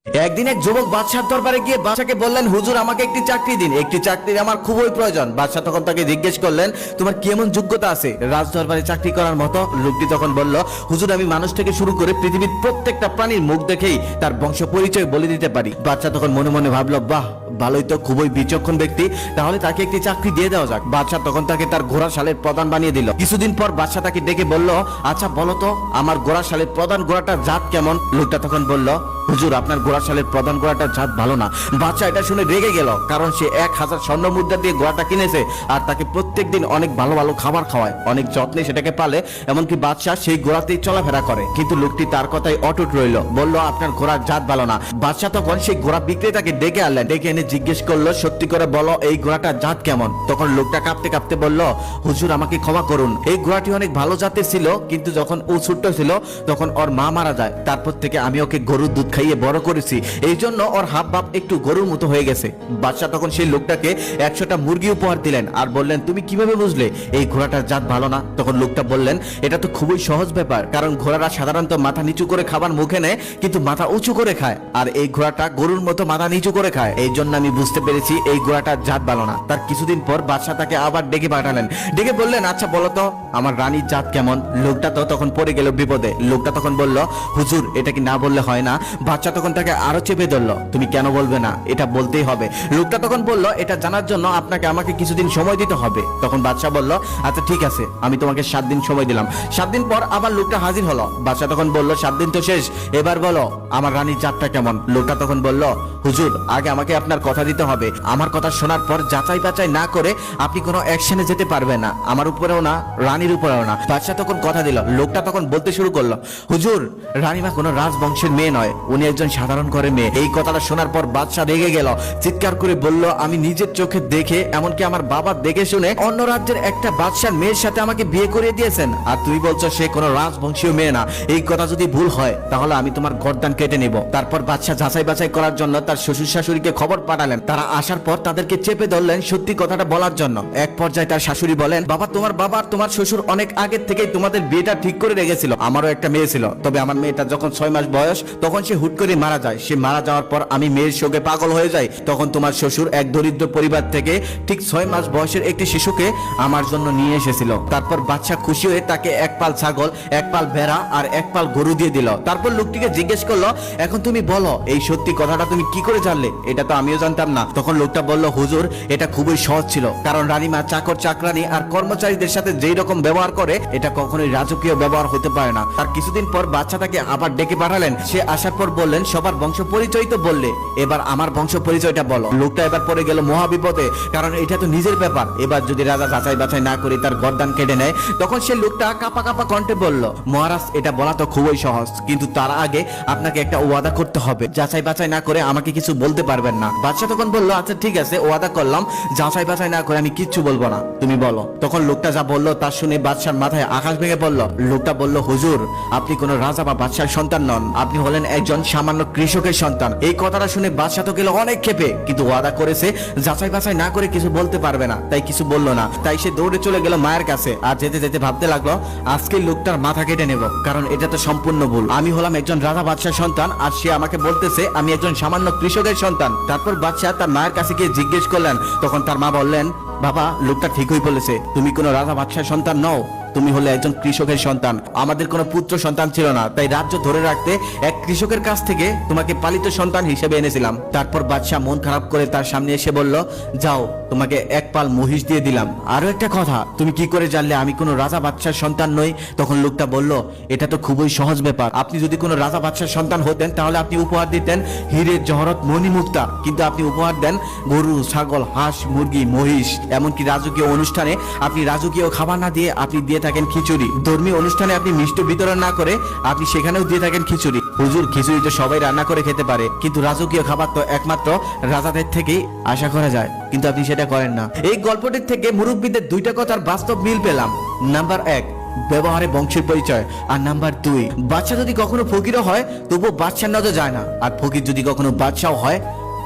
একদিন এক যুবক বাদশার দরবারে গিয়ে বাদশাকে বললেন, হুজুর আমাকে একটি চাকরি দিন, একটি চাকরির আমার খুবই প্রয়োজন। বাদশা তখন তাকে জিজ্ঞেস করলেন, তোমার কেমন যোগ্যতা আছে রাজ দরবারে চাকরি করার মতো? লোকটি তখন বলল, হুজুর আমি মানুষ থেকে শুরু করে পৃথিবীর প্রত্যেকটা প্রাণীর মুখ দেখেই তার বংশ পরিচয় বলে দিতে পারি। বাদশা তখন মনে মনে ভাবলো, বাহ ভালোই তো, খুবই বিচক্ষণ ব্যক্তি, তাহলে তাকে একটি চাকরি দিয়ে দেওয়া যাক। বাদশা তখন তাকে তার ঘোড়া শালের প্রধান বানিয়ে দিল। কিছুদিন পর বাদশা তাকে ডেকে বলল, আচ্ছা বলো তো আমার ঘোড়া শালের প্রধান ঘোড়াটার জাত কেমন? লোকটা তখন বলল, হুজুর আপনার ঘোড়া শালের প্রধান ঘোড়াটার জাত ভালো না। বাদশা এটা শুনে রেগে গেল, কারণ সে 1000 স্বর্ণ মুদ্রা দিয়ে ঘোড়াটা কিনেছে আর তাকে প্রত্যেকদিন অনেক ভালো ভালো খাবার খাওয়ায়, অনেক যত্নে সেটাকে পালে, এমনকি বাদশা সেই ঘোড়াতেই চলাফেরা করে। কিন্তু লোকটি তার কথাই অটুট রইল, বলল আপনার ঘোড়ার জাত ভালো না। বাদশা তখন সেই ঘোড়া বিক্রেতাকে ডেকে আনলেন, ডেকে এনে জিজ্ঞেস করলো, সত্যি করে বলো এই ঘোড়াটার জাত কেমন? তখন লোকটা কাঁপতে কাঁপতে বলল, হুজুর আমাকে ক্ষমা করুন, এই ঘোড়াটি অনেক ভালো জাতের ছিল, কিন্তু যখন ও ছোট্ট ছিল তখন ওর মা মারা যায়, তারপর থেকে আমি ওকে গরুর দুধ খাইয়ে বড় করেছি, এই জন্য ওর হাব ভাব একটু গরুর মতো হয়ে গেছে। বাদশা তখন সেই লোকটাকে 100টা মুরগি উপহার দিলেন আর বললেন, তুমি কিভাবে বুঝলে এই ঘোড়াটার জাত ভালো না? তখন লোকটা বললেন, এটা তো খুবই সহজ ব্যাপার, কারণ ঘোড়ারা সাধারণত মাথা নিচু করে খাবার মুখে নেয় কিন্তু মাথা উঁচু করে খায়, আর এই ঘোড়াটা গরুর মতো মাথা নিচু করে খায়, এই জন্য আমি বুঝতে পেরেছি এই ঘোড়াটার জাত ভালো না। তার কিছুদিন পর বাদশা তাকে আবার ডেকে পাঠালেন, ডেকে বললেন, আচ্ছা বলো তো আমার রানীর জাত কেমন? লোকটা তো তখন পড়ে গেল বিপদে। লোকটা তখন বলল, হুজুর এটা কি না বললে হয় না? বাদশা তখন তাকে আরো চেপে ধরলো, তুমি কেন বলবে না, এটা বলতেই হবে। লোকটা তখন বলল, এটা জানার জন্য আপনাকে আমাকে কিছুদিন সময় দিতে হবে। তখন বাদশা বলল, আচ্ছা ঠিক আছে, আমি তোমাকে 7 দিন সময় দিলাম। 7 দিন পর আবার লোকটা হাজির হলো। বাদশা তখন বলল, 7 দিন তো শেষ, এবার বলো আমার রানীর জাতটা কেমন? লোকটা তখন বলল, হুজুর আগে আমাকে আপনার কথা দিতে হবে, আমার কথা শোনার পর যাচাই বাছাই না করে আপনি কোনো অ্যাকশনে যেতে পারবেন না, আমার উপরেও না রানীর উপরেও না। বাদশা তখন কথা দিল। লোকটা তখন বলতে শুরু করলো, হুজুর রানীমা কোনো রাজবংশের মেয়ে নয়, উনি একজন সাধারণ ঘরের মেয়ে। এই কথাটা শোনার পর বাদশা রেগে গেল, চিৎকার করে বলল, আমি নিজের চোখে দেখে, এমনকি আমার বাবা দেখে শুনে অন্য রাজ্যের একটা বাদশার মেয়ের সাথে আমাকে বিয়ে করিয়ে দিয়েছেন, আর তুই বলছো সে কোনো রাজবংশীয় মেয়ে না। এই কথা যদি ভুল হয় তাহলে আমি তোমার গর্দান কেটে নেব। তারপর বাদশা যাচাই বাছাই করার জন্য তার শ্বশুর শাশুড়িকে খবর পাঠালেন। তারা আসার পর তাদেরকে চেপে ধরলেন সত্যি কথাটা বলার জন্য। এক পর্যায়ে তার শাশুড়ি বলেন, বাবা তোমার বাবা আর তোমার শ্বশুর অনেক আগের থেকেই তোমাদের বিয়েটা ঠিক করে রেখেছিল। আমারও একটা মেয়ে ছিল, তবে আমার মেয়েটা যখন 6 মাস বয়স তখন সে হুট করে মারা যায়। সে মারা যাওয়ার পর আমি মেয়ের শোকে পাগল হয়ে যাই। তখন তোমার শ্বশুর এক দরিদ্র পরিবার থেকে ঠিক 6 মাস বয়সের একটি শিশুকে আমার জন্য নিয়ে এসেছিল। তারপর বাদশা খুশি হয়ে তাকে 1 পাল ছাগল, 1 পাল ভেড়া আর 1 পাল গরু দিয়ে দিল। তারপর লোকটিকে জিজ্ঞেস করলো, এখন তুমি বলো এই সত্যি কথাটা তুমি কি করে জানলে? এটা তো আমিও জানতাম না। তখন লোকটা বলল, হুজুর এটা খুবই সহজ ছিল, কারণ রানীমা চাকর চাকরানি আর কর্মচারীদের সাথে যেই রকম ব্যবহার করে এটা কখনোই রাজকীয় ব্যবহার হতে পারে না। তার কিছুদিন পর বাদশা তাকে আবার ডেকে পাঠালেন। সে আসার পর বললেন, সবার বংশ পরিচয় তো বললে, এবার আমার বংশ পরিচয়টা বলো। লোকটা এবার পড়ে গেল মহা বিপদে, কারণ এটা তো নিজের ব্যাপার। এবার যদি রাজা যাচাই বাছাই না করে তার গর্দান কেটে নেয়, তখন সে লোকটা কাঁপা কাঁপা কণ্ঠে বলল, মহারাজ এটা বলা তো খুবই সহজ, কিন্তু তার আগে আপনাকে একটা ওয়াদা করতে হবে, যাচাই বাছাই না করে আমাকে কিছু বলতে পারবেন না। বাদশা তখন বলল, আচ্ছা ঠিক আছে ওয়াদা করলাম, যাচাই বাছাই না করে আমি কিচ্ছু বলবো না, তুমি বলো। তখন লোকটা যা বলল তা শুনে বাদশার মাথায় আকাশ ভেঙে পড়ল। লোকটা বলল, হুজুর আপনি কোনো রাজা বা বাদশার সন্তান নন, আপনি হলেন একজন সামান্য কৃষকের সন্তান। এই কথাটা শুনে বাদশা তো গেল অনেক ক্ষেপে, কিন্তু ওয়াদা করেছে যাচাই বাছাই না করে কিছু বলতে পারবে না, তাই কিছু বললো না। তাই সে দৌড়ে চলে গেল মায়ের কাছে, আর যেতে যেতে ভাবতে লাগলো, আজকে লোকটার মাথা কেটে নেব, কারণ এটা তো সম্পূর্ণ ভুল। আমি হলাম একজন রাজা বাদশার সন্তান, আর সে আমাকে বলতেছে আমি একজন সামান্য কৃষকের সন্তান। তারপর বাদশা তার মায়ের কাছে গিয়ে জিজ্ঞেস করলেন। তখন তার মা বললেন, বাবা লোকটা ঠিকই বলেছে, তুমি কোনো রাজা বাদশার সন্তান নও, তুমি হলে একজন কৃষকের সন্তান। আমাদের কোনো পুত্র সন্তান ছিল না, তাই রাজ্য ধরে রাখতে এক কৃষকের কাছ থেকে তোমাকে পালিত সন্তান হিসেবে এনেছিলাম। তারপর বাদশা মন খারাপ করে তার সামনে এসে বলল, যাও তোমাকে 1 পাল মহিষ দিয়ে দিলাম। আরো একটা কথা, তুমি কি করে জানলে আমি কোনো রাজা বাদশার সন্তান নই? তখন লোকটা বলল, এটা তো খুবই সহজ ব্যাপার, আপনি যদি কোনো রাজা বাদশার সন্তান হতেন তাহলে আপনি উপহার দিতেন হীরে জহরত মণিমুক্তা, কিন্তু আপনি উপহার দেন গরু, ছাগল, হাঁস, মুরগি, মহিষ। এমনকি রাজকীয় অনুষ্ঠানে আপনি রাজকীয় খাবার না দিয়ে আপনি দিয়ে থাকেন খিচুড়ি। ধর্মীয় অনুষ্ঠানে আপনি মিষ্টি বিতরণ না করে আপনি সেখানেও দিয়ে থাকেন খিচুড়ি। হুজুর খিচুড়ি তো সবাই রান্না করে খেতে পারে, কিন্তু রাজকীয় খাবার তো একমাত্র রাজাদের থেকেই আশা করা যায়, কিন্তু আপনি সেটা করেন না। এই গল্পটির থেকে মুরব্বীদের 2টা কথার বাস্তব মিল পেলাম। নাম্বার 1, ব্যবহারে বংশের পরিচয়, আর নাম্বার 2, বাদশা যদি কখনো ফকিরও হয় তবুও বাদশার নজর যায় না, আর ফকির যদি কখনো বাদশাও হয়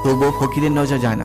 তবুও ফকিরের নজর যায় না।